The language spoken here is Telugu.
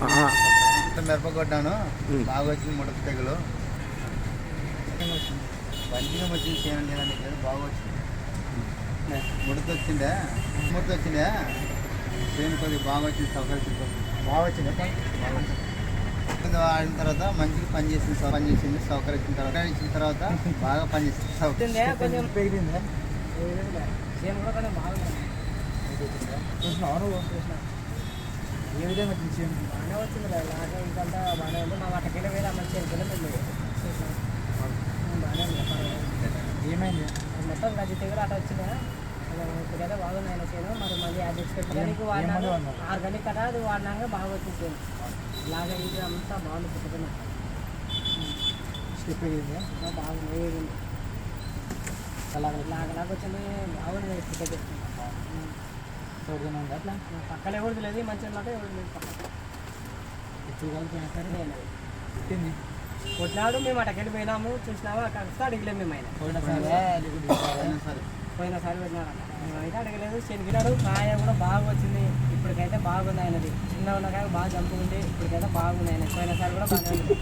మిరప కొట్టాను, బాగా వచ్చింది ముడత తెగులు. మంచిగా వచ్చింది చేయండి అని బాగా వచ్చింది. ముడత వచ్చిందే చేను కొద్దిగా బాగా వచ్చింది, సౌకర్యం బాగా వచ్చింది. ఆడిన తర్వాత మంచిగా పనిచేసింది సౌకర్యం ఇచ్చిన తర్వాత బాగా పనిచేసింది. కొంచెం పెరిగింది చేను కూడా కొంచెం బాగుంది. ఏ విధంగా చేను బాగానే వచ్చింది. లాగా ఇంకంతా బాగానే ఉంది. మా వాటకెళ్ళి వేరే మంచి చేనుకెళ్ళి మేము బాగానే ఉంది. ఏమైంది మొత్తం గది తెగులు అట్లా వచ్చిందా? ఇప్పుడైతే బాగుంది ఆయన చేను. మరి మళ్ళీ అది ఆర్గానిక్ వాడినాక ఆర్గానిక్ కదా, అది వాడినాక బాగా వచ్చింది చేను. లాగా ఇది అంతా బాగుంది. పుట్టుకున్న స్టెప్ బాగుంది. ఏగింది లాగలాగా వచ్చింది. బాగుంది పుట్టుకు. ఎవరిదైనా ఉంది అట్లా పక్కన ఎవరిది లేదు. మంచిగా మాట ఎవరిది లేదు. పక్కన ఇప్పుడు కలిపినా సరే నేను పుట్టింది కొట్టినాడు. మేము అటకెళ్ళి పోయినాము, చూసినాము. అక్కడ అడిగలేము మేము. ఆయన పోయినసారి పెట్టినాడు. మేమైతే అడగలేదు. శనిగినాడు. కాయ కూడా బాగా వచ్చింది. ఇప్పటికైతే బాగుంది ఆయనది. చిన్న ఉన్న కాయ బాగా జంపు ఉంది. ఇప్పటికైతే బాగుంది ఆయన. పోయినసారి కూడా బాగానే ఉంది.